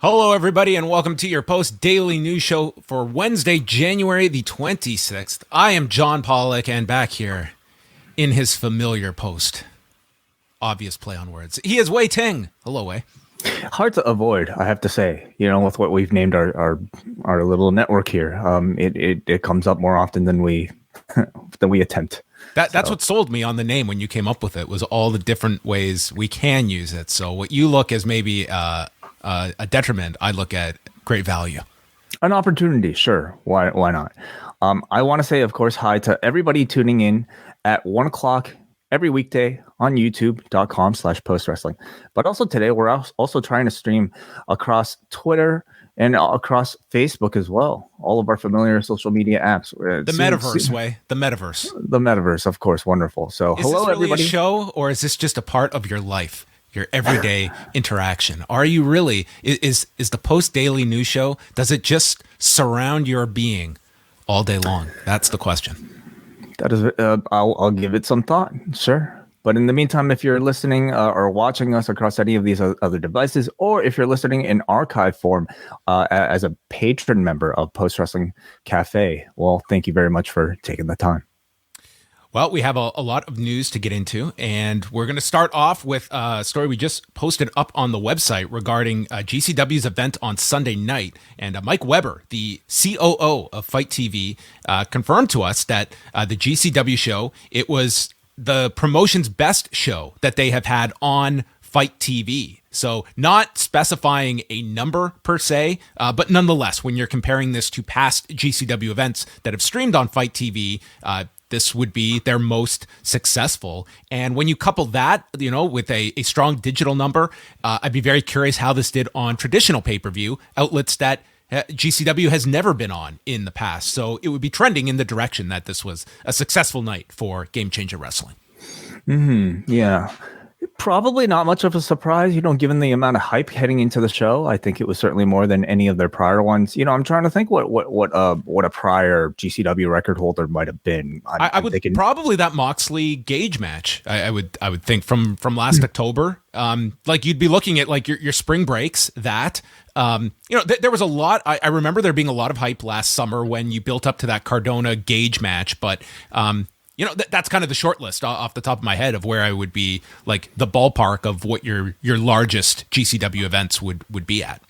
Hello, everybody, and welcome to your post-daily news show for Wednesday, January the 26th. I am John Pollock, and back here in his familiar post, obvious play on words, he is Wai Ting. Hello, Wai. Hard to avoid, I have to say. You know, with what we've named our little network here, it comes up more often than we attempt. That's what sold me on the name when you came up with it, was all the different ways we can use it. So what you look as maybe a detriment, I look at great value. An opportunity, sure. Why not? I want to say, of course, hi to everybody tuning in at 1 o'clock every weekday on youtube.com/postwrestling. But also today, we're also trying to stream across Twitter and across Facebook as well. All of our familiar social media apps. The metaverse, Wai. The metaverse. The metaverse, of course. Wonderful. So, is hello, this really everybody. A show, or is this just a part of your life? Your everyday interaction? Are you really, is the post-daily news show, does it just surround your being all day long? That's the question. That is, I'll give it some thought, sure. But in the meantime, if you're listening or watching us across any of these other devices, or if you're listening in archive form as a patron member of Post Wrestling Cafe, well, thank you very much for taking the time. Well, we have a lot of news to get into, and we're going to start off with a story we just posted up on the website regarding GCW's event on Sunday night. And Mike Weber, the COO of FITE TV, confirmed to us that the GCW show, it was the promotion's best show that they have had on FITE TV. So not specifying a number per se, but nonetheless, when you're comparing this to past GCW events that have streamed on FITE TV, this would be their most successful. And when you couple that, you know, with a strong digital number, I'd be very curious how this did on traditional pay-per-view outlets that GCW has never been on in the past. So it would be trending in the direction that this was a successful night for Game Changer Wrestling. Yeah. Probably not much of a surprise, you know, given the amount of hype heading into the show. I think it was certainly more than any of their prior ones. You know, I'm trying to think what a prior GCW record holder might have been. I would thinking probably that Moxley Gage match. I would think from last October. Like you'd be looking at like your spring breaks that. You know, there was a lot. I remember there being a lot of hype last summer when you built up to that Cardona Gage match, but you know, that's kind of the short list off the top of my head of where I would be, like the ballpark of what your largest GCW events would be at.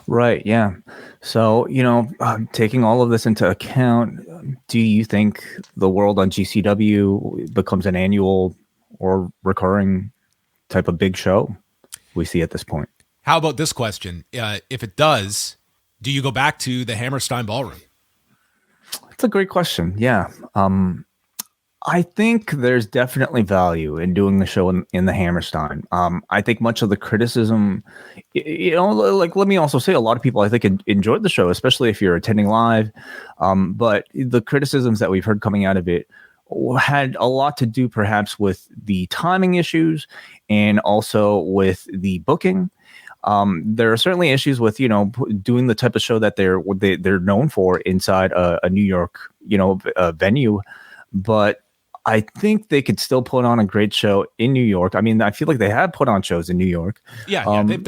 Right. Yeah. So, you know, taking all of this into account, do you think the world on GCW becomes an annual or recurring type of big show we see at this point? How about this question? If it does, do you go back to the Hammerstein Ballroom? That's a great question. Yeah. I think there's definitely value in doing the show in the Hammerstein. I think much of the criticism, you know, like let me also say a lot of people I think enjoyed the show, especially if you're attending live. But the criticisms that we've heard coming out of it had a lot to do perhaps with the timing issues and also with the booking. There are certainly issues with, you know, doing the type of show that they're known for inside a New York, you know, venue. But I think they could still put on a great show in New York. I mean, I feel like they have put on shows in New York. Yeah, they've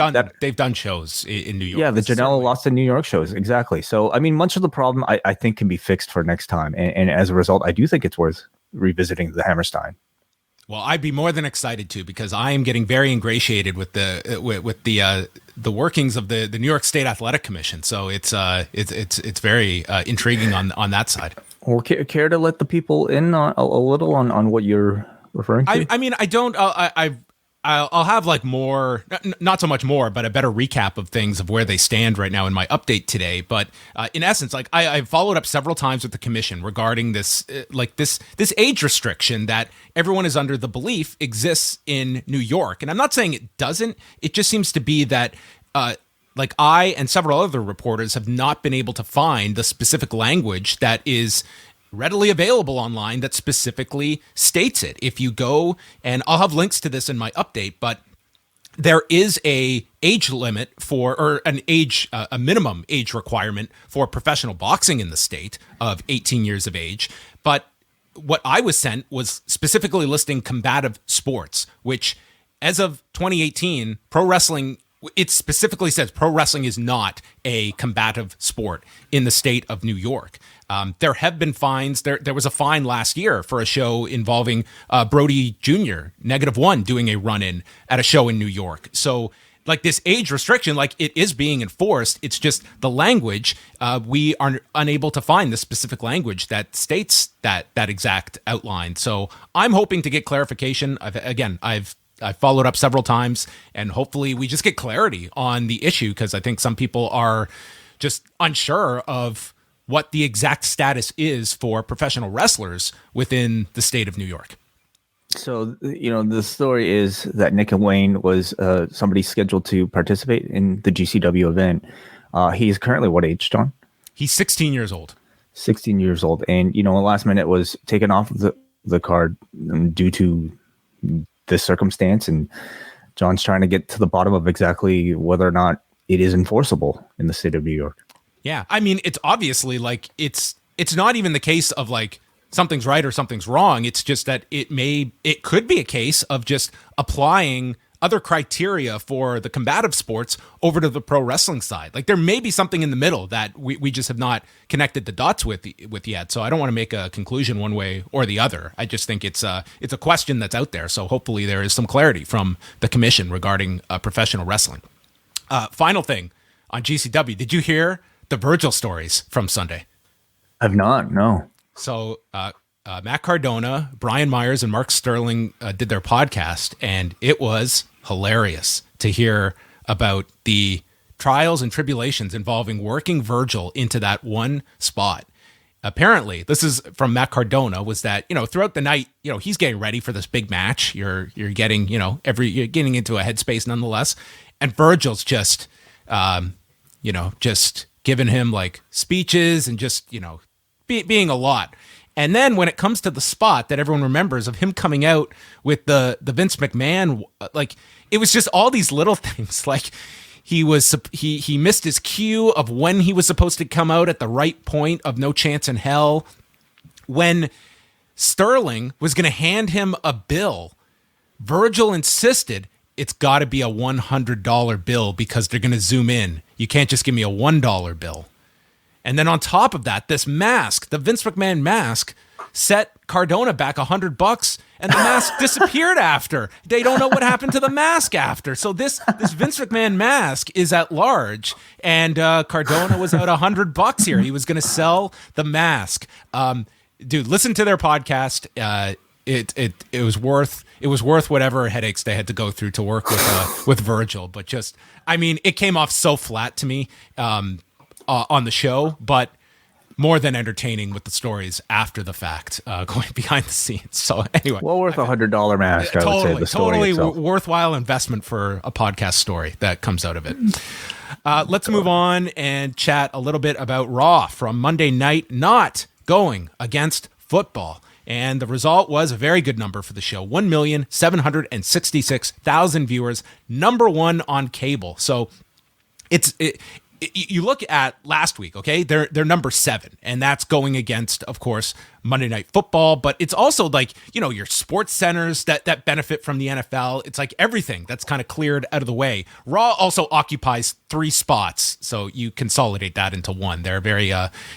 done shows in New York. Yeah, the Janela Lost in New York shows, exactly. So, I mean, much of the problem I think can be fixed for next time, and as a result, I do think it's worth revisiting the Hammerstein. Well, I'd be more than excited to, because I am getting very ingratiated with the workings of the New York State Athletic Commission. So it's very intriguing on that side. Well, care to let the people in a little on what you're referring to? I mean, I don't. I'll have like more, not so much more, but a better recap of things of where they stand right now in my update today. But in essence, like I've followed up several times with the commission regarding this, this age restriction that everyone is under the belief exists in New York. And I'm not saying it doesn't. It just seems to be that like I and several other reporters have not been able to find the specific language that is readily available online that specifically states it. If you go, and I'll have links to this in my update, but there is a age limit or a minimum age requirement for professional boxing in the state of 18 years of age. But what I was sent was specifically listing combative sports, which as of 2018, pro wrestling it specifically says pro wrestling is not a combative sport in the state of New York. There have been fines. There was a fine last year for a show involving Brody Jr., -1, doing a run-in at a show in New York. So like this age restriction, like it is being enforced. It's just the language. We are unable to find the specific language that states that exact outline. So I'm hoping to get clarification. I've followed up several times, and hopefully we just get clarity on the issue, because I think some people are just unsure of what the exact status is for professional wrestlers within the state of New York. So, the story is that Nick and Wayne was somebody scheduled to participate in the GCW event. He's currently what age, John? He's 16 years old. 16 years old. And, last minute was taken off of the card due to this circumstance. And John's trying to get to the bottom of exactly whether or not it is enforceable in the state of New York. Yeah. I mean, it's obviously like, it's not even the case of like, something's right or something's wrong. It's just that it could be a case of just applying other criteria for the combative sports over to the pro wrestling side. Like there may be something in the middle that we just have not connected the dots with yet. So I don't want to make a conclusion one way or the other. I just think it's a question that's out there. So hopefully there is some clarity from the commission regarding professional wrestling. Final thing on GCW. Did you hear the Virgil stories from Sunday? I've not, no. So Matt Cardona, Brian Myers, and Mark Sterling did their podcast, and it was hilarious to hear about the trials and tribulations involving working Virgil into that one spot. Apparently, this is from Matt Cardona, was that, throughout the night, he's getting ready for this big match. You're getting, you're getting into a headspace nonetheless. And Virgil's just, just giving him like speeches and just, being a lot. And then when it comes to the spot that everyone remembers of him coming out with the Vince McMahon, like it was just all these little things. Like he missed his cue of when he was supposed to come out at the right point of No Chance in Hell. When Sterling was going to hand him a bill, Virgil insisted it's got to be a $100 bill because they're going to zoom in. You can't just give me a $1 bill. And then on top of that, this mask, the Vince McMahon mask, set Cardona back $100, and the mask disappeared after. They don't know what happened to the mask after. So this Vince McMahon mask is at large, and Cardona was out $100 here. He was going to sell the mask. Dude, listen to their podcast. It was worth whatever headaches they had to go through to work with Virgil. But just, I mean, it came off so flat to me. On the show, but more than entertaining with the stories after the fact, going behind the scenes. So anyway, well worth $100 mask. I would say the story totally itself. Worthwhile investment for a podcast story that comes out of it. Let's move on and chat a little bit about Raw from Monday night, not going against football. And the result was a very good number for the show. 1,766,000 viewers, #1 on cable. So you look at last week, okay? They're number 7, and that's going against, of course, Monday Night Football, but it's also like, your sports centers that benefit from the NFL. It's like everything that's kind of cleared out of the way. Raw also occupies 3 spots, so you consolidate that into one. They're very,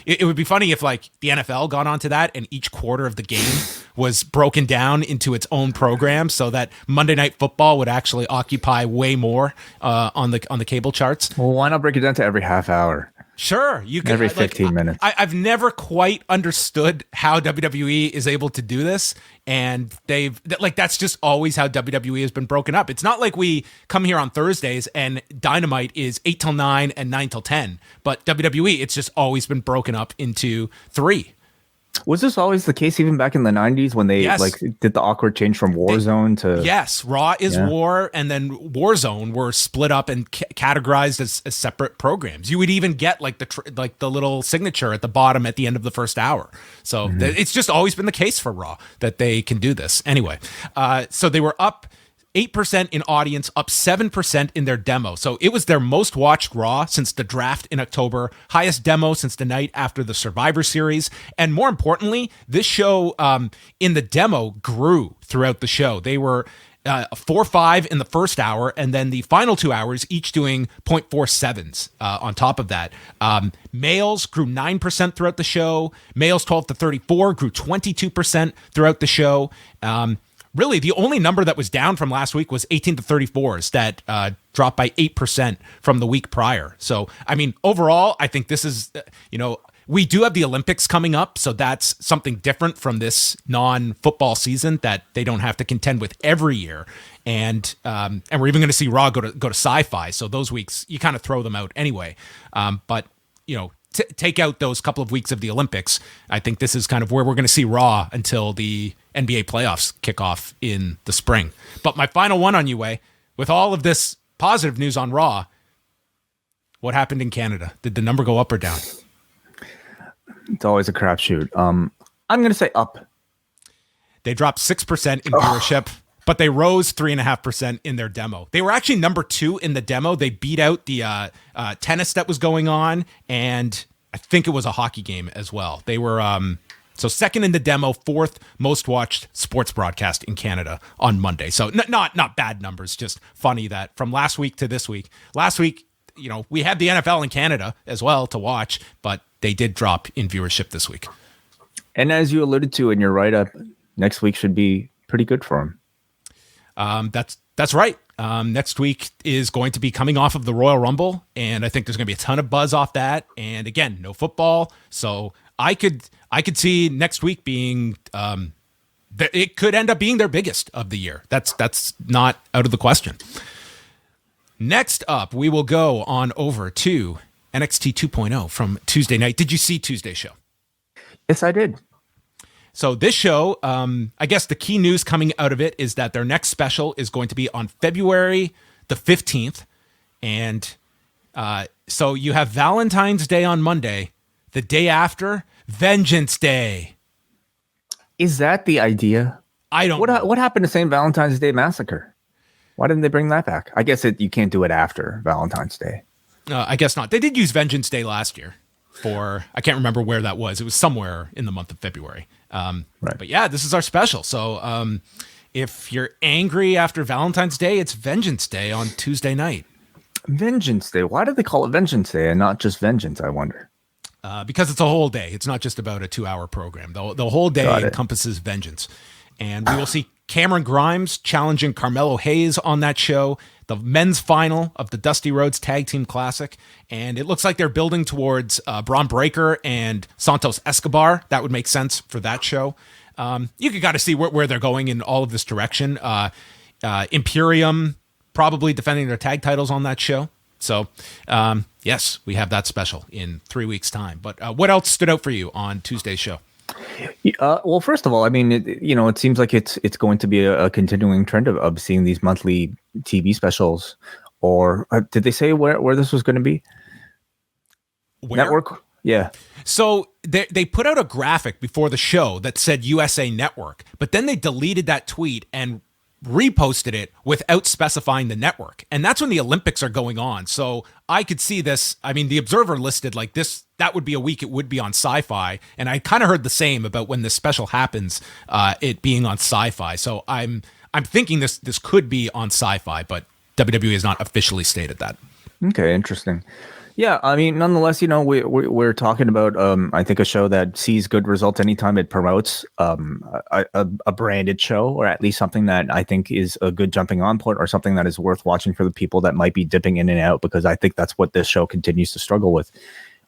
it would be funny if like the NFL got onto that and each quarter of the game was broken down into its own program so that Monday Night Football would actually occupy way more on the cable charts. Well, why not break it down to every half hour? Sure, you can every 15 minutes. I've never quite understood how WWE is able to do this, and that's just always how WWE has been broken up. It's not like we come here on Thursdays and Dynamite is 8 till 9 and 9 till 10, but WWE, it's just always been broken up into 3. Was this always the case even back in the 90s when they did the awkward change from Warzone to... Yes, Raw is War, and then Warzone were split up and categorized as separate programs. You would even get like the little signature at the bottom at the end of the first hour. So it's just always been the case for Raw that they can do this. Anyway, so they were up 8% in audience, up 7% in their demo. So it was their most watched Raw since the draft in October, highest demo since the night after the Survivor Series. And more importantly, this show in the demo grew throughout the show. They were 4.5 in the first hour, and then the final 2 hours each doing 0.47s on top of that. Males grew 9% throughout the show. Males 12 to 34 grew 22% throughout the show. Really, the only number that was down from last week was 18 to 34s that dropped by 8% from the week prior. So, I mean, overall, I think this is, we do have the Olympics coming up, so that's something different from this non-football season that they don't have to contend with every year. And we're even going to see Raw go to Sci-Fi. So those weeks, you kind of throw them out anyway. But, take out those couple of weeks of the Olympics. I think this is kind of where we're going to see Raw until the NBA playoffs kick off in the spring. But my final one on you, Wai, with all of this positive news on Raw, what happened in Canada? Did the number go up or down? It's always a crapshoot. I'm going to say up. They dropped 6% in viewership, but they rose 3.5% in their demo. They were actually number 2 in the demo. They beat out the tennis that was going on, and I think it was a hockey game as well. They were so second in the demo, 4th most watched sports broadcast in Canada on Monday. So not bad numbers, just funny that from last week to this week. Last week, we had the NFL in Canada as well to watch, but they did drop in viewership this week. And as you alluded to in your write-up, next week should be pretty good for them. That's right. Next week is going to be coming off of the Royal Rumble, and I think there's going to be a ton of buzz off that. And again, no football, so I could see next week being it could end up being their biggest of the year. That's not out of the question. Next up, we will go on over to NXT 2.0 from Tuesday night. Did you see Tuesday's show? Yes, I did. So this show, I guess the key news coming out of it is that their next special is going to be on February the 15th. And so you have Valentine's Day on Monday, the day after, Vengeance Day. Is that the idea? I don't know. What happened to St. Valentine's Day Massacre? Why didn't they bring that back? I guess you can't do it after Valentine's Day. I guess not. They did use Vengeance Day last year I can't remember where that was. It was somewhere in the month of February. Right. But yeah, this is our special. So if you're angry after Valentine's Day, it's Vengeance Day on Tuesday night. Vengeance Day. Why do they call it Vengeance Day and not just Vengeance, I wonder? Because it's a whole day. It's not just about a 2-hour program. The whole day encompasses vengeance. And we will see Cameron Grimes challenging Carmelo Hayes on that show, the men's final of the Dusty Rhodes Tag Team Classic. And it looks like they're building towards Braun Breaker and Santos Escobar. That would make sense for that show. You could got to see where they're going in all of this direction. Imperium probably defending their tag titles on that show. So, yes, we have that special in 3 weeks' time. But what else stood out for you on Tuesday's show? Well, first of all, I mean, it seems like it's going to be a continuing trend of seeing these monthly TV specials. Or did they say where this was going to be? Where? Network? Yeah. So they put out a graphic before the show that said USA Network, but then they deleted that tweet and reposted it without specifying the network. And that's when the Olympics are going on. So I could see this. I mean, the Observer listed like this, that would be a week it would be on Sci-Fi. And I kind of heard the same about when this special happens, it being on Sci-Fi. So I'm thinking this could be on Sci-Fi, but WWE has not officially stated that. Okay, interesting. Yeah, I mean, nonetheless, we're talking about, I think, a show that sees good results anytime it promotes a branded show, or at least something that I think is a good jumping on point, or something that is worth watching for the people that might be dipping in and out, because I think that's what this show continues to struggle with.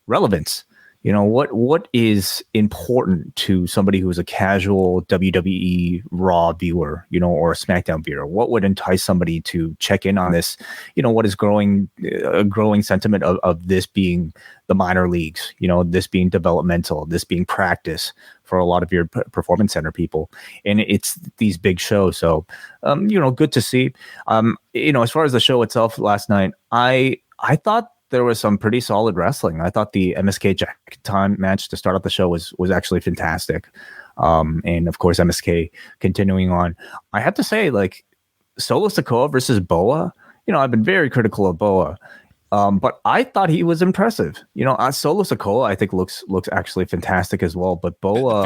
Relevance. What is important to somebody who is a casual WWE Raw viewer, or a SmackDown viewer? What would entice somebody to check in on this? What is a growing sentiment of this being the minor leagues, this being developmental, this being practice for a lot of your performance center people. And it's these big shows. So, good to see. As far as the show itself last night, I thought there was some pretty solid wrestling. I thought the MSK Jack Time match to start off the show was actually fantastic. And of course, MSK continuing on. I have to say, like, Solo Sikoa versus Boa, I've been very critical of Boa. But I thought he was impressive. Solo Sikoa, I think looks actually fantastic as well. But Boa,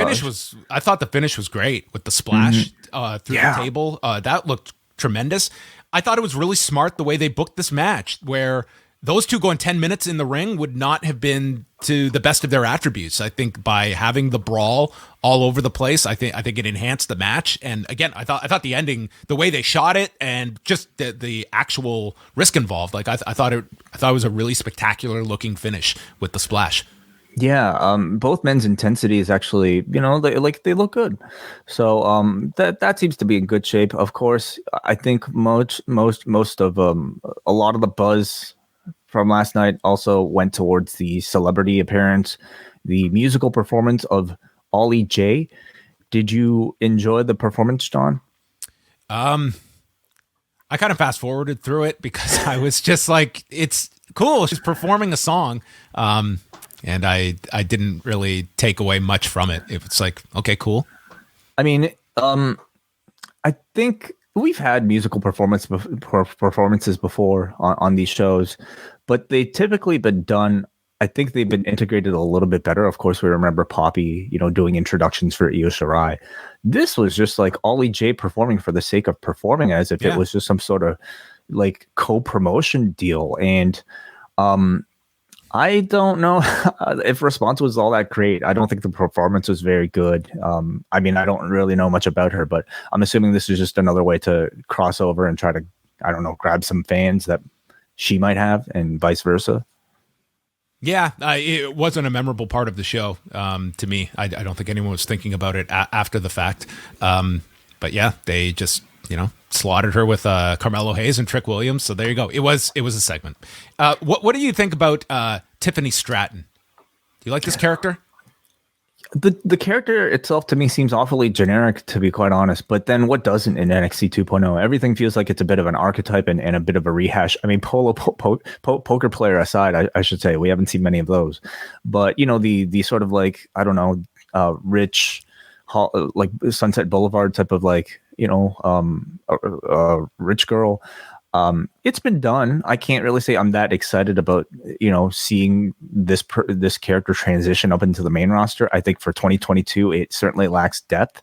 I thought the finish was great with the splash through the table. That looked tremendous. I thought it was really smart the way they booked this match, where those two going 10 minutes in the ring would not have been to the best of their attributes. I think by having the brawl all over the place, I think it enhanced the match. And again, I thought the ending, the way they shot it, and just the actual risk involved, like I thought it was a really spectacular looking finish with the splash. Yeah, both men's intensity is actually, they look good. So that seems to be in good shape. Of course, I think most of a lot of the buzz from last night also went towards the celebrity appearance, the musical performance of Ollie J. Did you enjoy the performance, John? I kind of fast forwarded through it because I was just like, it's cool. She's performing a song. And I didn't really take away much from it. It's like, okay, cool. I mean, I think we've had musical performances before on these shows, but they typically been done. I think they've been integrated a little bit better. Of course, we remember Poppy, doing introductions for Io Shirai. This was just like Ollie J performing for the sake of performing, as if it was just some sort of like co-promotion deal. And I don't know if response was all that great. I don't think the performance was very good. I mean, I don't really know much about her, but I'm assuming this is just another way to cross over and try to, I don't know, grab some fans that she might have and vice versa. Yeah, it wasn't a memorable part of the show to me. I don't think anyone was thinking about it after the fact. But yeah, they just, slaughtered her with Carmelo Hayes and Trick Williams. So there you go. It was a segment. What do you think about Tiffany Stratton? Do you like this character? The character itself to me seems awfully generic, to be quite honest. But then what doesn't in NXT 2.0? Everything feels like it's a bit of an archetype and a bit of a rehash. I mean, poker player aside, I should say, we haven't seen many of those. But, the sort of like, I don't know, rich, like Sunset Boulevard type of like, rich girl. It's been done. I can't really say I'm that excited about, seeing this character transition up into the main roster. I think for 2022, it certainly lacks depth.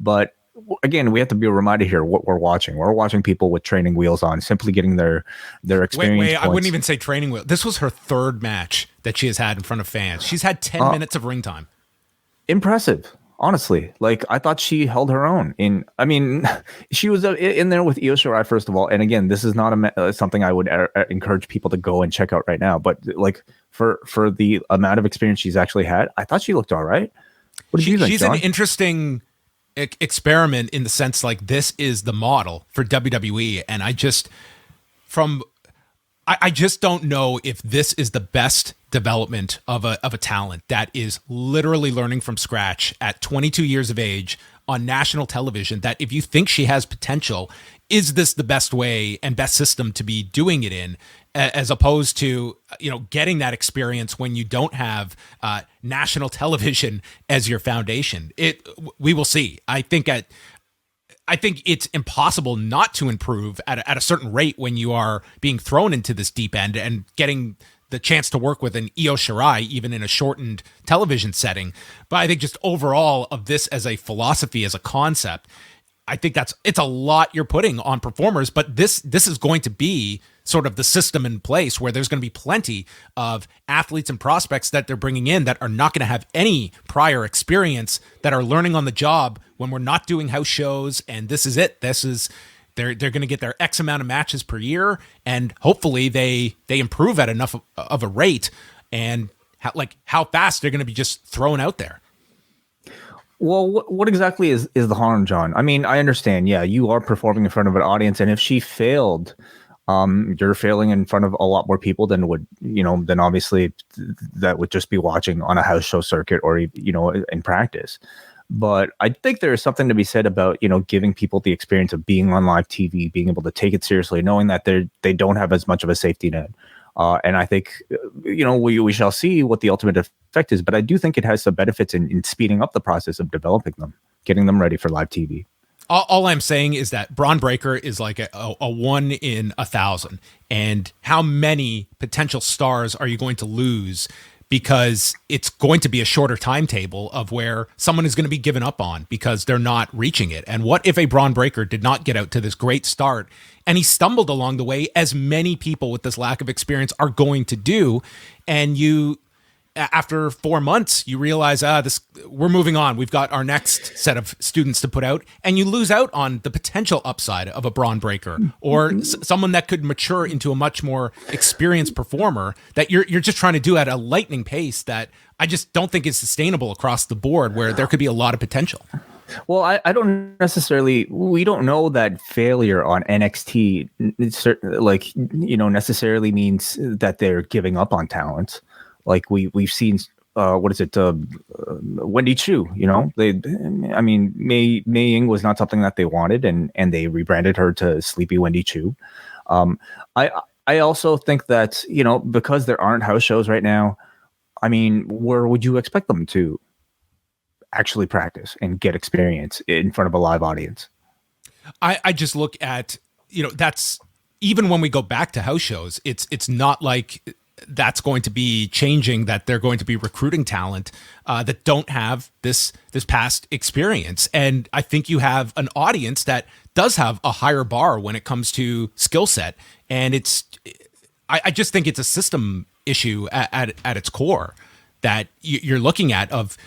But again, we have to be reminded here what we're watching. We're watching people with training wheels on, simply getting their experience. Wait, I wouldn't even say training wheel. This was her third match that she has had in front of fans. She's had 10 minutes of ring time. Impressive. Honestly, like I thought she held her own. She was in there with Io Shirai, first of all. And again, this is not something I would encourage people to go and check out right now. But like for the amount of experience she's actually had, I thought she looked all right. What did you think, she's John? An interesting experiment in the sense like this is the model for WWE, and I just don't know if this is the best development of a talent that is literally learning from scratch at 22 years of age on national television, that if you think she has potential, is this the best way and best system to be doing it in, as opposed to, getting that experience when you don't have national television as your foundation? We will see. I think it's impossible not to improve at a certain rate when you are being thrown into this deep end and getting the chance to work with an Io Shirai, even in a shortened television setting. But I think just overall of this as a philosophy, as a concept, I think it's a lot you're putting on performers, but this is going to be sort of the system in place where there's going to be plenty of athletes and prospects that they're bringing in that are not going to have any prior experience, that are learning on the job when we're not doing house shows. And this is it. They're going to get their X amount of matches per year, and hopefully they improve at enough of a rate, and how fast they're going to be just thrown out there. Well, what exactly is the harm, John? I mean, I understand. Yeah, you are performing in front of an audience, and if she failed, you're failing in front of a lot more people than than obviously that would just be watching on a house show circuit or in practice. But I think there is something to be said about, giving people the experience of being on live TV, being able to take it seriously, knowing that they don't have as much of a safety net. And I think, we shall see what the ultimate effect is. But I do think it has some benefits in speeding up the process of developing them, getting them ready for live TV. All I'm saying is that Braun Breaker is like a 1 in 1,000. And how many potential stars are you going to lose because it's going to be a shorter timetable of where someone is going to be given up on because they're not reaching it. And what if a Braun Breaker did not get out to this great start and he stumbled along the way, as many people with this lack of experience are going to do, and you, after 4 months, you realize, we're moving on. We've got our next set of students to put out, and you lose out on the potential upside of a Braun Breaker or someone that could mature into a much more experienced performer that you're just trying to do at a lightning pace that I just don't think is sustainable across the board, where there could be a lot of potential. Well, I don't necessarily, we don't know that failure on NXT necessarily means that they're giving up on talent. Like we've seen, Wendy Chu, Mei Ying was not something that they wanted, and they rebranded her to Sleepy Wendy Chu. I also think that, because there aren't house shows right now, where would you expect them to actually practice and get experience in front of a live audience? I just look at, that's, even when we go back to house shows, it's not like that's going to be changing, that they're going to be recruiting talent that don't have this past experience. And I think you have an audience that does have a higher bar when it comes to skill set. And I just think it's a system issue at its core that you're looking at of,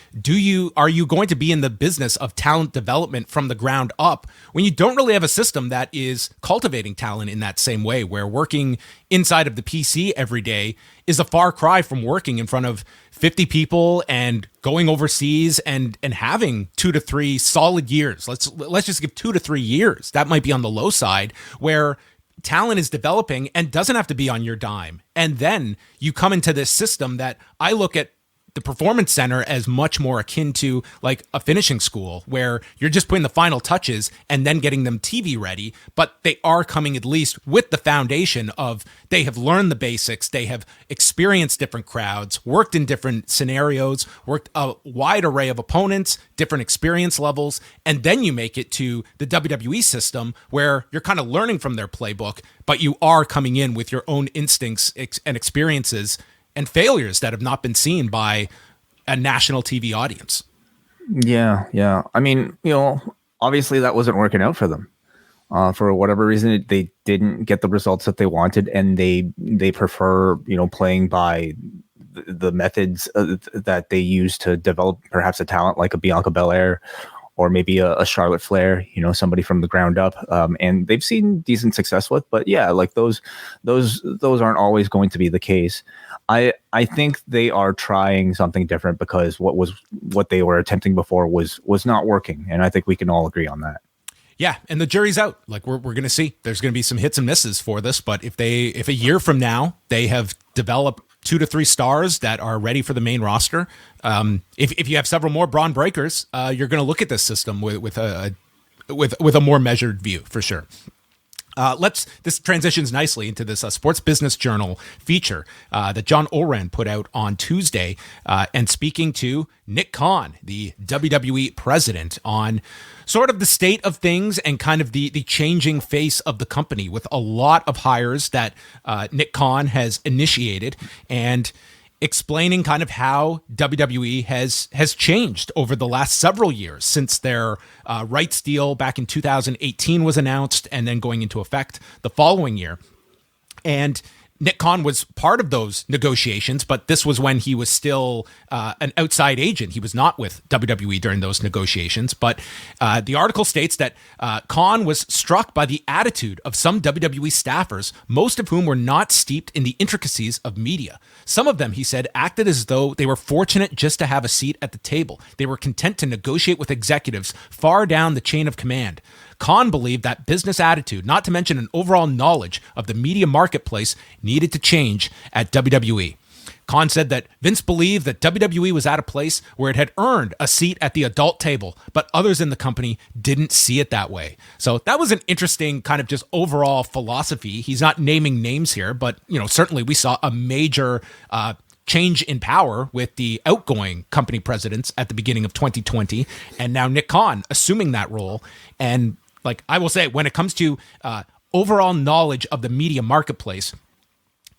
are you going to be in the business of talent development from the ground up when you don't really have a system that is cultivating talent in that same way, where working inside of the PC every day is a far cry from working in front of 50 people and going overseas and having 2 to 3 solid years. Let's just give 2 to 3 years. That might be on the low side, where talent is developing and doesn't have to be on your dime. And then you come into this system that I look at the Performance Center as much more akin to like a finishing school, where you're just putting the final touches and then getting them TV ready, but they are coming at least with the foundation of they have learned the basics, they have experienced different crowds, worked in different scenarios, worked a wide array of opponents, different experience levels, and then you make it to the WWE system where you're kind of learning from their playbook, but you are coming in with your own instincts and experiences and failures that have not been seen by a national TV audience. Yeah. Obviously that wasn't working out for them. For whatever reason, they didn't get the results that they wanted, and they prefer, playing by the methods that they use to develop perhaps a talent like a Bianca Belair or maybe a Charlotte Flair, somebody from the ground up. And they've seen decent success with, but yeah, like those aren't always going to be the case. I think they are trying something different because what they were attempting before was not working. And I think we can all agree on that. Yeah, and the jury's out. Like we're going to see. There's going to be some hits and misses for this, but if a year from now they have developed 2 to 3 stars that are ready for the main roster, if you have several more Braun Breakers, you're going to look at this system with a more measured view for sure. This transitions nicely into this Sports Business Journal feature that John Oren put out on Tuesday, and speaking to Nick Khan, the WWE president, on sort of the state of things and kind of the changing face of the company with a lot of hires that Nick Khan has initiated, and explaining kind of how WWE has changed over the last several years since their rights deal back in 2018 was announced and then going into effect the following year. And Nick Khan was part of those negotiations, but this was when he was still an outside agent. He was not with WWE during those negotiations. But the article states that Khan was struck by the attitude of some WWE staffers, most of whom were not steeped in the intricacies of media. Some of them, he said, acted as though they were fortunate just to have a seat at the table. They were content to negotiate with executives far down the chain of command. Khan believed that business attitude, not to mention an overall knowledge of the media marketplace, needed to change at WWE. Khan said that Vince believed that WWE was at a place where it had earned a seat at the adult table, but others in the company didn't see it that way. So that was an interesting kind of just overall philosophy. He's not naming names here, but certainly we saw a major change in power with the outgoing company presidents at the beginning of 2020, and now Nick Khan assuming that role. And like I will say, when it comes to overall knowledge of the media marketplace,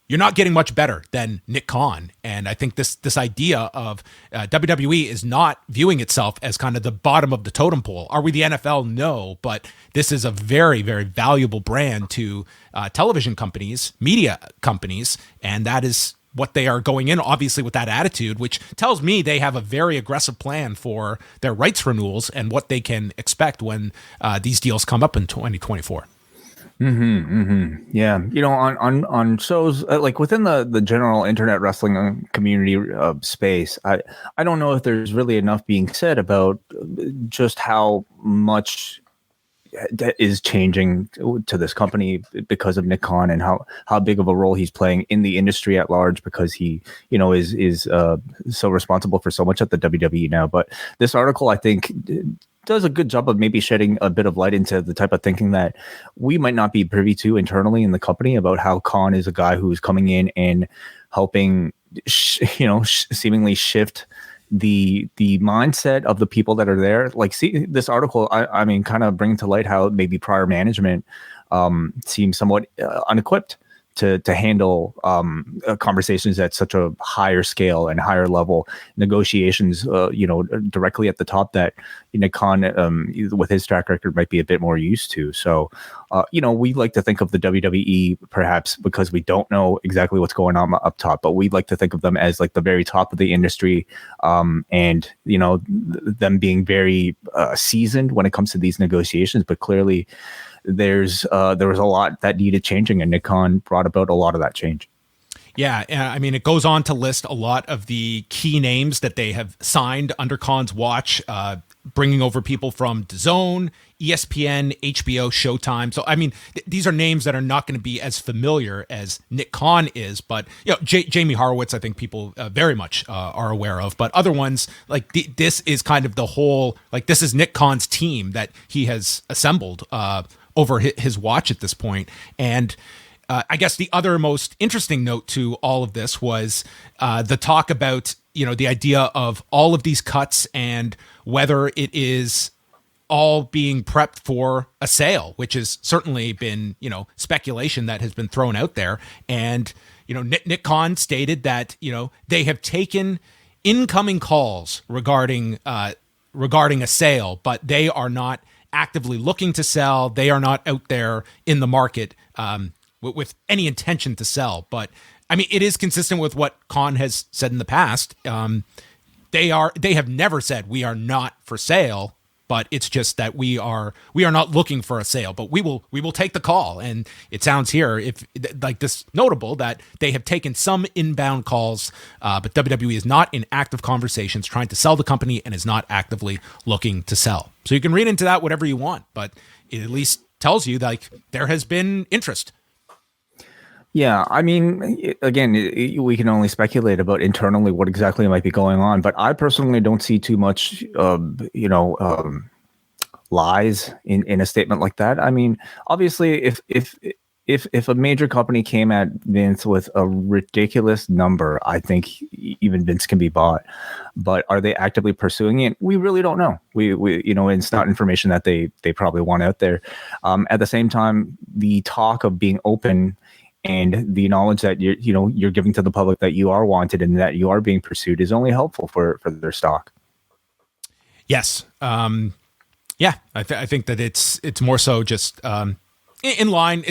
you're not getting much better than Nick Khan. And I think this idea of WWE is not viewing itself as kind of the bottom of the totem pole. Are we the NFL? No, but this is a very, very valuable brand to television companies, media companies, and that is what they are going in, obviously, with that attitude, which tells me they have a very aggressive plan for their rights renewals and what they can expect when these deals come up in 2024. Yeah, on shows like within the general internet wrestling community space, I don't know if there's really enough being said about just how much that is changing to this company because of Nick Khan and how big of a role he's playing in the industry at large, because he is so responsible for so much at the WWE now. But this article, I think, does a good job of maybe shedding a bit of light into the type of thinking that we might not be privy to internally in the company about how Khan is a guy who's coming in and helping seemingly shift the mindset of the people that are there. Like, see this article, I mean, kind of bring to light how maybe prior management seems somewhat unequipped to handle conversations at such a higher scale and higher level negotiations, directly at the top that Nick Khan, with his track record, might be a bit more used to. So, we like to think of the WWE, perhaps because we don't know exactly what's going on up top, but we'd like to think of them as like the very top of the industry, and them being very seasoned when it comes to these negotiations. But clearly, there was a lot that needed changing, and Nick Khan brought about a lot of that change. Yeah, I mean, it goes on to list a lot of the key names that they have signed under Khan's watch, bringing over people from DAZN, ESPN, HBO, Showtime. So, I mean, these are names that are not going to be as familiar as Nick Khan is, but Jamie Horowitz, I think people very much are aware of. But other ones, like this is kind of the whole, like, this is Nick Khan's team that he has assembled over his watch at this point. And I guess the other most interesting note to all of this was the talk about, the idea of all of these cuts and whether it is all being prepped for a sale, which has certainly been, speculation that has been thrown out there. And, Nick Khan stated that, they have taken incoming calls regarding a sale, but they are not actively looking to sell. They are not out there in the market with any intention to sell. But I mean, it is consistent with what Khan has said in the past. They have never said we are not for sale, but it's just that we are not looking for a sale, but we will take the call. And it sounds here, if like this, notable that they have taken some inbound calls, but WWE is not in active conversations trying to sell the company and is not actively looking to sell. So you can read into that whatever you want, but it at least tells you like there has been interest. Yeah, I mean, again, we can only speculate about internally what exactly might be going on, but I personally don't see too much, lies in a statement like that. I mean, obviously, if a major company came at Vince with a ridiculous number, I think even Vince can be bought. But are they actively pursuing it? We really don't know. We it's not information that they probably want out there. At the same time, the talk of being open and the knowledge that you're giving to the public that you are wanted and that you are being pursued is only helpful for their stock. Yes. Yeah, I think that it's more so just in line.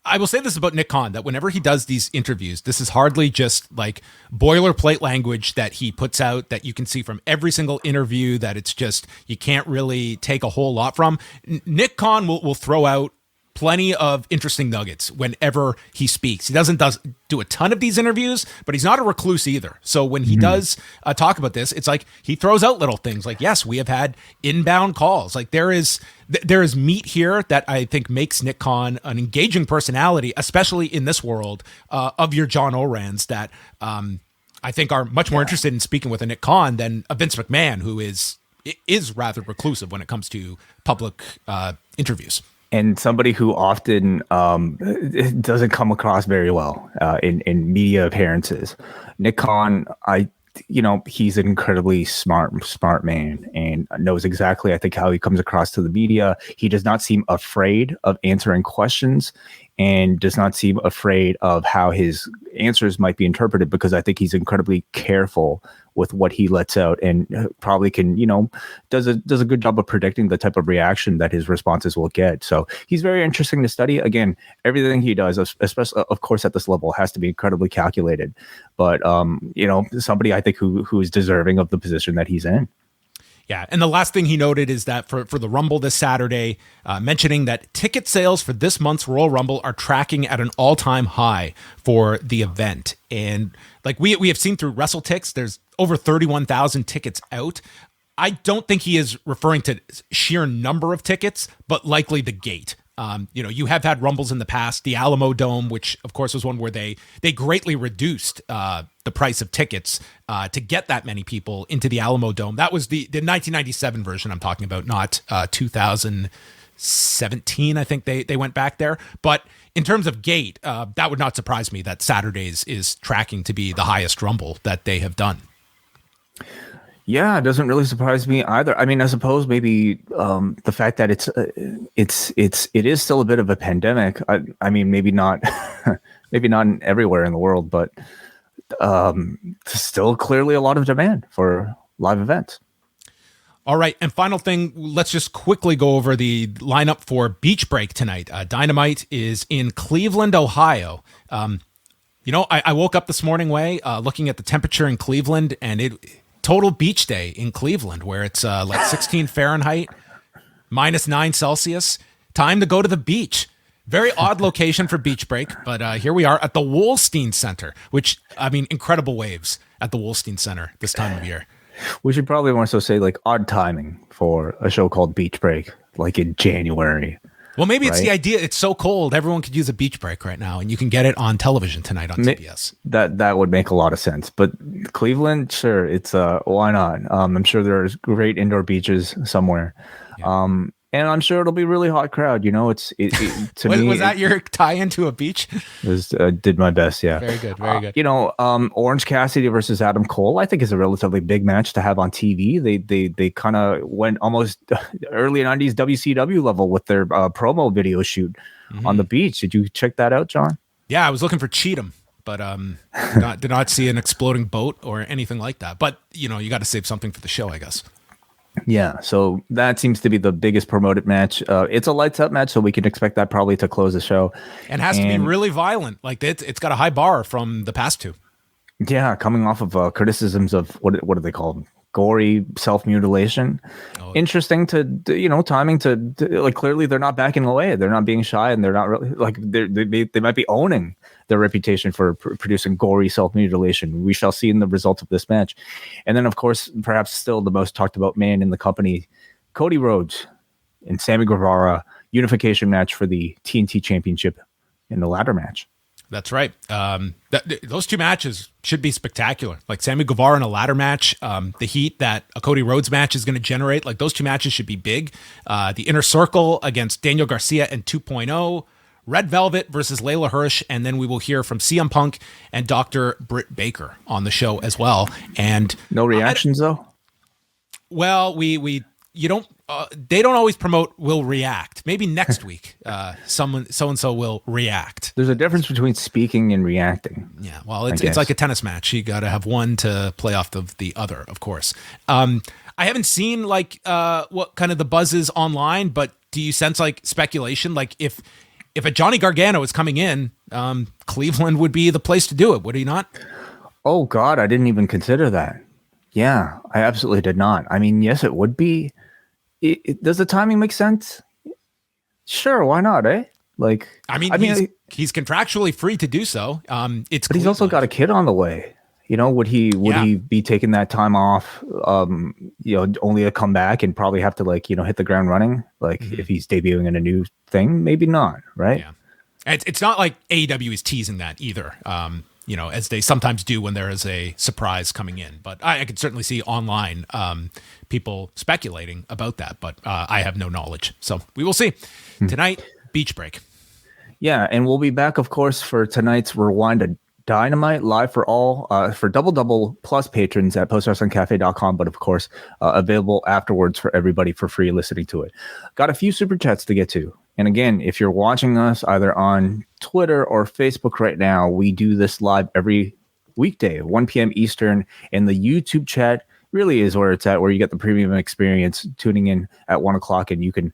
I will say this about Nick Khan, that whenever he does these interviews, this is hardly just like boilerplate language that he puts out that you can see from every single interview, that it's just, you can't really take a whole lot from. Nick Khan will throw out plenty of interesting nuggets whenever he speaks. He doesn't do a ton of these interviews, but he's not a recluse either. So when he does talk about this, it's like he throws out little things like, yes, we have had inbound calls. Like there is meat here that I think makes Nick Khan an engaging personality, especially in this world of your John Orans that I think are much more interested in speaking with a Nick Khan than a Vince McMahon, who is rather reclusive when it comes to public interviews. And somebody who often doesn't come across very well in media appearances. Nick Khan, he's an incredibly smart man and knows exactly, I think, how he comes across to the media. He does not seem afraid of answering questions and does not seem afraid of how his answers might be interpreted, because I think he's incredibly careful with what he lets out, and probably can, does a good job of predicting the type of reaction that his responses will get. So he's very interesting to study. Again, everything he does, especially of course at this level, has to be incredibly calculated. But somebody I think who is deserving of the position that he's in. Yeah, and the last thing he noted is that for the Rumble this Saturday, mentioning that ticket sales for this month's Royal Rumble are tracking at an all-time high for the event. And like we have seen through WrestleTix, there's over 31,000 tickets out. I don't think he is referring to sheer number of tickets, but likely the gate. You have had Rumbles in the past, the Alamo Dome, which of course was one where they greatly reduced the price of tickets to get that many people into the Alamo Dome. That was the 1997 version I'm talking about, not 2017. I think they went back there. But in terms of gate, that would not surprise me that Saturdays is tracking to be the highest Rumble that they have done. Yeah, it doesn't really surprise me either. I mean, I suppose maybe the fact that it is still a bit of a pandemic. I mean, maybe not, maybe not everywhere in the world, but still clearly a lot of demand for live events. All right, and final thing, let's just quickly go over the lineup for Beach Break tonight. Dynamite is in Cleveland, Ohio. I woke up this morning, looking at the temperature in Cleveland, and total beach day in Cleveland, where it's like 16 Fahrenheit, -9 Celsius. Time to go to the beach. Very odd location for Beach Break, but here we are at the Wolstein Center, which, I mean, incredible waves at the Wolstein Center this time of year. We should probably more so say like odd timing for a show called Beach Break, like in January. Well, maybe it's the idea. It's so cold, everyone could use a beach break right now, and you can get it on television tonight on TBS. That would make a lot of sense. But Cleveland, sure, it's why not? I'm sure there's great indoor beaches somewhere. Yeah. And I'm sure it'll be a really hot crowd. To me, was that your tie into a beach? Did my best, yeah. Very good, very good. Orange Cassidy versus Adam Cole, I think, is a relatively big match to have on TV. They kind of went almost early 90s WCW level with their promo video shoot on the beach. Did you check that out, John? Yeah, I was looking for Cheatham, but did not see an exploding boat or anything like that. But you got to save something for the show, I guess. Yeah, so that seems to be the biggest promoted match. It's a lights up match, so we can expect that probably to close the show. And has to be really violent. Like it's got a high bar from the past two. Yeah, coming off of criticisms of what do they call them? Gory self-mutilation. Oh. Interesting timing to like, clearly they're not backing away. They're not being shy, and they're not really like they might be owning their reputation for producing gory self-mutilation. We shall see in the results of this match. And then, of course, perhaps still the most talked about man in the company, Cody Rhodes and Sammy Guevara, unification match for the TNT Championship in the ladder match. That's right. Those two matches should be spectacular. Like Sammy Guevara in a ladder match, the heat that a Cody Rhodes match is going to generate, like those two matches should be big. The Inner Circle against Daniel Garcia and 2.0, Red Velvet versus Layla Hirsch, and then we will hear from CM Punk and Dr. Britt Baker on the show as well. And no reactions though. Well, you don't. They don't always promote "will react." Maybe next week, someone so and so will react. There's a difference between speaking and reacting. Yeah, well, it's like a tennis match. You got to have one to play off of the other, of course. I haven't seen what kind of the buzz is online, but do you sense like speculation? Like if a Johnny Gargano is coming in, Cleveland would be the place to do it, would he not? Oh God, I didn't even consider that. Yeah, I absolutely did not. I mean, yes, it would be. Does the timing make sense? Sure, why not, eh? Like, I mean, he's contractually free to do so. But he's also got a kid on the way. Would he be taking that time off? Only to come back and probably have to hit the ground running. Like if he's debuting in a new thing, maybe not, right? Yeah, it's not like AEW is teasing that either. As they sometimes do when there is a surprise coming in. But I could certainly see online people speculating about that, but I have no knowledge. So we will see. Tonight, Beach Break. Yeah, and we'll be back, of course, for tonight's Rewind to Dynamite live for all, for Double Plus patrons at postwrestlingcafe.com, but of course, available afterwards for everybody for free listening to it. Got a few super chats to get to. And again, if you're watching us either on Twitter or Facebook right now, we do this live every weekday, 1 p.m. Eastern, and the YouTube chat really is where it's at, where you get the premium experience tuning in at 1 o'clock, and you can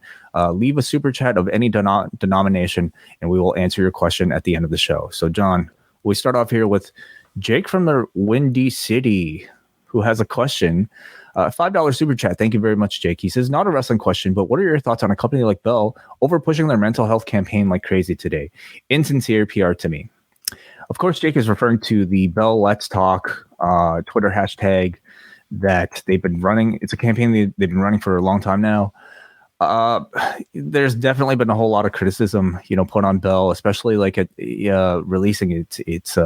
leave a super chat of any denomination, and we will answer your question at the end of the show. So, John, we start off here with Jake from the Windy City, who has a question. $5 super chat. Thank you very much, Jake. He says, not a wrestling question, but what are your thoughts on a company like Bell over pushing their mental health campaign like crazy today? Insincere PR to me. Of course, Jake is referring to the Bell Let's Talk Twitter hashtag that they've been running. It's a campaign they've been running for a long time now. There's definitely been a whole lot of criticism, put on Bell, especially like at releasing its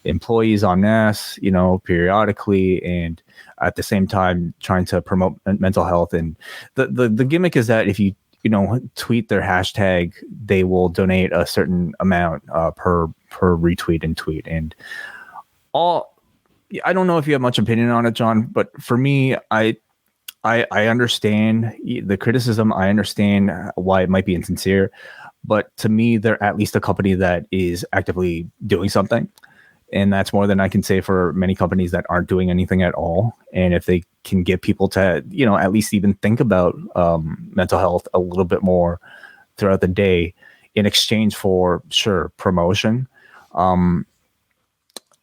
employees en masse, periodically, and at the same time trying to promote mental health. And the gimmick is that if you tweet their hashtag, they will donate a certain amount per retweet and tweet. And I don't know if you have much opinion on it, John, but for me, I understand the criticism. I understand why it might be insincere, but to me, they're at least a company that is actively doing something. And that's more than I can say for many companies that aren't doing anything at all. And if they can get people to, at least even think about mental health a little bit more throughout the day in exchange for, sure, promotion.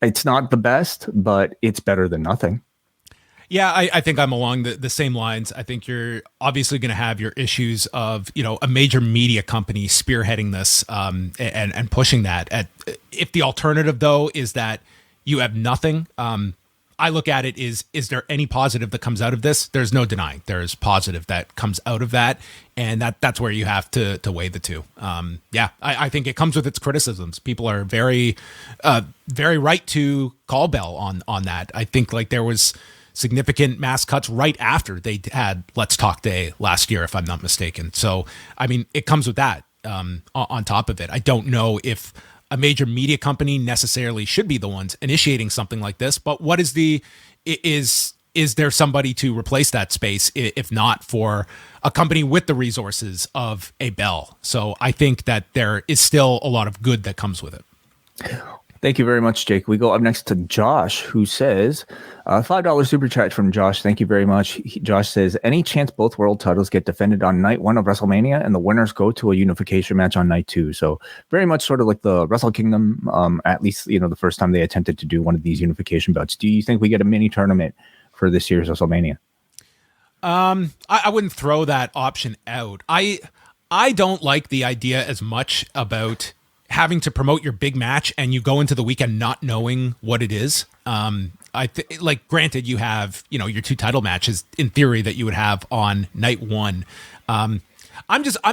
It's not the best, but it's better than nothing. Yeah, I think I'm along the same lines. I think you're obviously going to have your issues of, a major media company spearheading this and pushing that. If the alternative, though, is that you have nothing, I look at it is there any positive that comes out of this? There's no denying there's positive that comes out of that. And that's where you have to weigh the two. I think it comes with its criticisms. People are very, very right to call Bell on that. I think like there was significant mass cuts right after they had Let's Talk Day last year, if I'm not mistaken. So, I mean, it comes with that on top of it. I don't know if a major media company necessarily should be the ones initiating something like this, but what is there somebody to replace that space if not for a company with the resources of a Bell? So I think that there is still a lot of good that comes with it. Thank you very much, Jake. We go up next to Josh, who says, $5 super chat from Josh. Thank you very much. Josh says, any chance both world titles get defended on night 1 of WrestleMania and the winners go to a unification match on night 2? So very much sort of like the Wrestle Kingdom, at least, the first time they attempted to do one of these unification bouts. Do you think we get a mini tournament for this year's WrestleMania? I wouldn't throw that option out. I don't like the idea as much about having to promote your big match and you go into the weekend not knowing what it is. Granted, you have, your 2 title matches in theory that you would have on night 1. I'm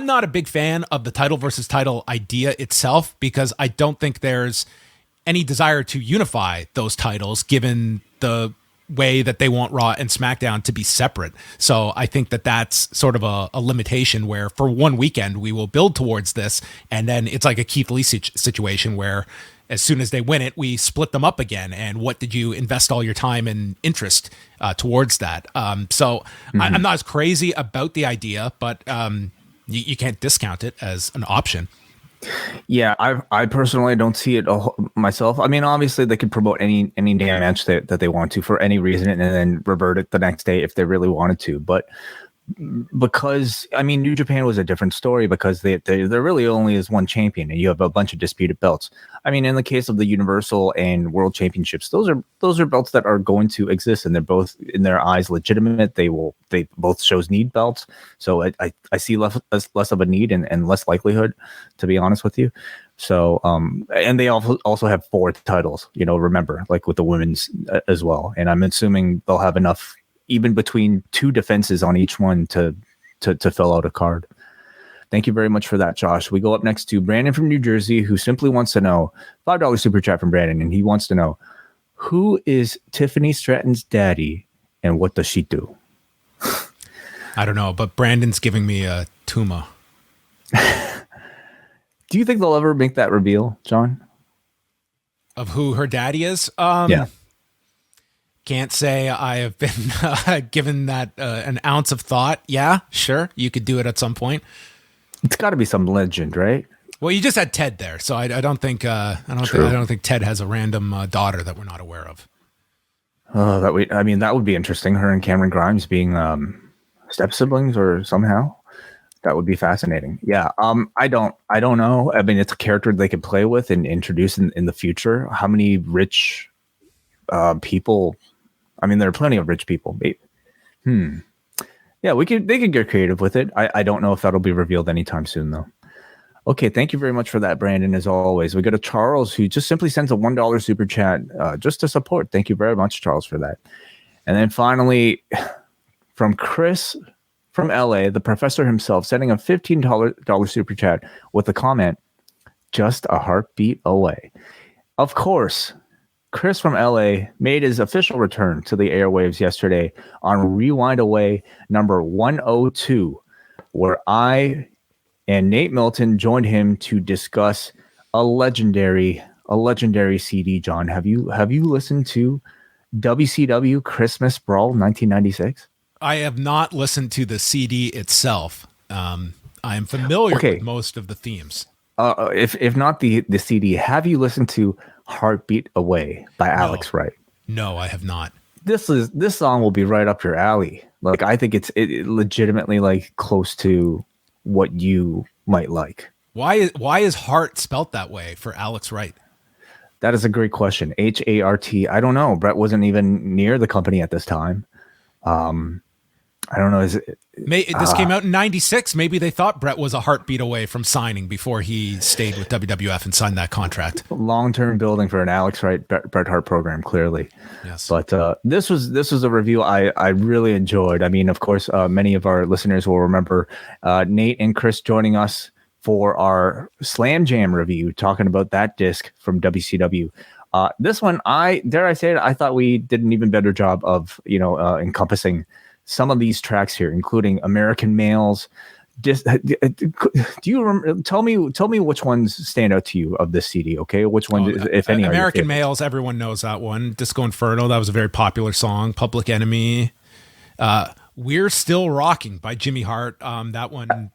not a big fan of the title versus title idea itself because I don't think there's any desire to unify those titles given the way that they want Raw and SmackDown to be separate. So I think that that's sort of a limitation where for one weekend we will build towards this, and then it's like a Keith Lee situation where as soon as they win it, we split them up again. And what did you invest all your time and interest towards that? I'm not as crazy about the idea, but you can't discount it as an option. Yeah, I personally don't see it myself. I mean, obviously they could promote any damn match that they want to for any reason and then revert it the next day if they really wanted to. But because, I mean, New Japan was a different story because there really only is one champion and you have a bunch of disputed belts. I mean, in the case of the Universal and World Championships, those are belts that are going to exist and they're both in their eyes legitimate. They both shows need belts. So I see less of a need and less likelihood, to be honest with you. So, and they also have 4 titles, remember, like with the women's as well. And I'm assuming they'll have enough even between 2 defenses on each one to fill out a card. Thank you very much for that, Josh. We go up next to Brandon from New Jersey, who simply wants to know, $5 super chat from Brandon, and he wants to know, who is Tiffany Stratton's daddy and what does she do? I don't know, but Brandon's giving me a Tuma. Do you think they'll ever make that reveal, John? Of who her daddy is? Yeah. Can't say I have been given that an ounce of thought. Yeah, sure. You could do it at some point. It's got to be some legend, right? Well, you just had Ted there, so I don't think I don't think Ted has a random daughter that we're not aware of. Oh, that would be interesting. Her and Cameron Grimes being step siblings or somehow. That would be fascinating. Yeah. I don't know. I mean, it's a character they could play with and introduce in the future. How many rich people? I mean, there are plenty of rich people. Yeah, they could get creative with it. I don't know if that'll be revealed anytime soon, though. Okay, thank you very much for that, Brandon. As always, we go to Charles, who just simply sends a $1 super chat just to support. Thank you very much, Charles, for that. And then finally, from Chris from LA, the professor himself, sending a $15 super chat with the comment, "Just a heartbeat away." Of course, Chris from LA made his official return to the airwaves yesterday on Rewind Away number 102, where I and Nate Milton joined him to discuss a legendary CD. John, have you listened to WCW Christmas Brawl 1996? I have not listened to the CD itself. I am familiar with most of the themes. If not the CD, have you listened to Heartbeat Away by Alex Wright? No, I have not. This song will be right up your alley. Like, I think it legitimately like close to what you might like. Why is Hart spelt that way for Alex Wright? That is a great question. Hart. I don't know. Brett wasn't even near the company at this time. I don't know. This came out in 96. Maybe they thought Brett was a heartbeat away from signing before he stayed with WWF and signed that contract. Long-term building for an Alex Wright Bret Hart program, clearly. Yes. But this was a review I really enjoyed. I mean, of course, many of our listeners will remember Nate and Chris joining us for our Slam Jam review, talking about that disc from WCW. This one, I thought we did an even better job of encompassing some of these tracks here, including American Males. Do you remember? Tell me which ones stand out to you of this CD? Okay, which one, if any? American Males, everyone knows that one. Disco Inferno, that was a very popular song. Public Enemy, We're Still Rocking by Jimmy Hart. That one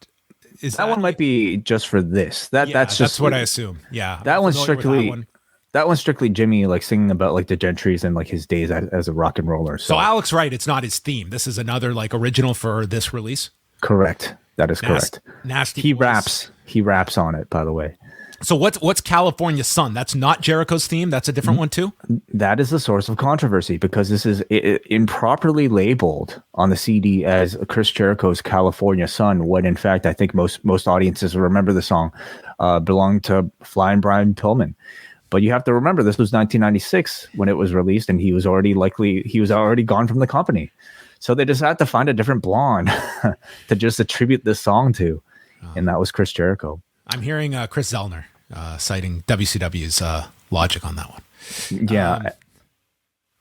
is that one might be just for this. That's what I assume. Yeah, that one's strictly. That one's strictly Jimmy, like singing about like the Gentrys and like his days as a rock and roller. So Alex Wright, it's not his theme. This is another like original for this release. Correct. That is correct. Nasty. He raps. He raps on it, by the way. So what's California Sun? That's not Jericho's theme. That's a different one too. That is the source of controversy because this is improperly labeled on the CD as Chris Jericho's California Sun, when in fact I think most audiences remember the song belonged to Flying Brian Pillman. But you have to remember, this was 1996 when it was released, and he was already gone from the company. So they decided to find a different blonde to just attribute this song to, and that was Chris Jericho. I'm hearing Chris Zellner citing WCW's logic on that one. Yeah.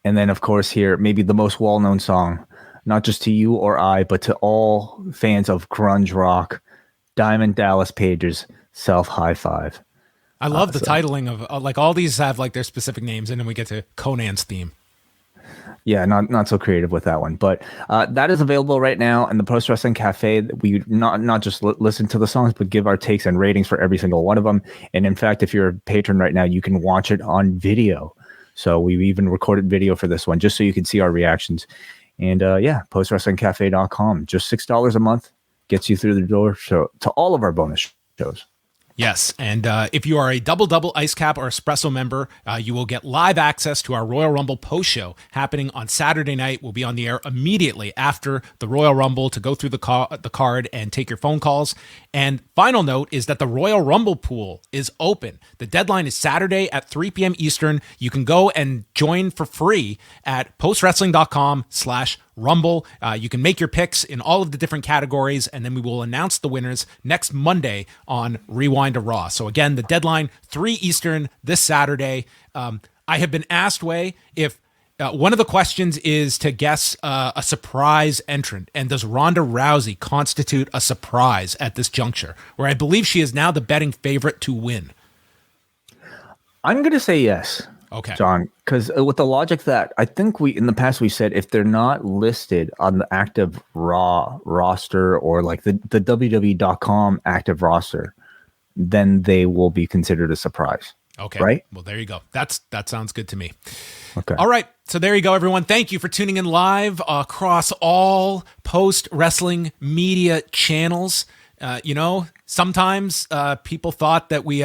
And then, of course, here, maybe the most well-known song, not just to you or I, but to all fans of grunge rock, Diamond Dallas Page's Self High Five. I love the titling of like all these have like their specific names, and then we get to Conan's theme. Yeah, not so creative with that one, but that is available right now in the Post Wrestling Cafe. We not just listen to the songs, but give our takes and ratings for every single one of them. And in fact, if you're a patron right now, you can watch it on video. So we've even recorded video for this one, just so you can see our reactions. And postwrestlingcafe.com, just $6 a month gets you through the door to all of our bonus shows. Yes, and if you are a Double Ice Cap or Espresso member, you will get live access to our Royal Rumble post show happening on Saturday night. We'll be on the air immediately after the Royal Rumble to go through the card and take your phone calls. And final note is that the Royal Rumble pool is open. The deadline is Saturday at 3 p.m. Eastern. You can go and join for free at postwrestling.com/Rumble. You can make your picks in all of the different categories, and then we will announce the winners next Monday on Rewind to Raw. So again, the deadline, 3 Eastern this Saturday. I have been asked, Way, if one of the questions is to guess a surprise entrant, and does Ronda Rousey constitute a surprise at this juncture, where I believe she is now the betting favorite to win? I'm going to say yes. Okay. John, because with the logic that I think in the past we said if they're not listed on the active Raw roster or like the WWE.com active roster, then they will be considered a surprise. Okay. Right? Well, there you go. That sounds good to me. Okay. All right. So there you go, everyone. Thank you for tuning in live across all post-wrestling media channels. Sometimes people thought that we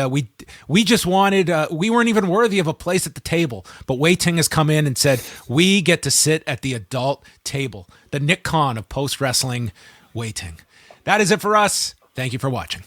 just wanted, we weren't even worthy of a place at the table. But Wai Ting has come in and said, we get to sit at the adult table. The Nick Khan of post-wrestling, Wai Ting. That is it for us. Thank you for watching.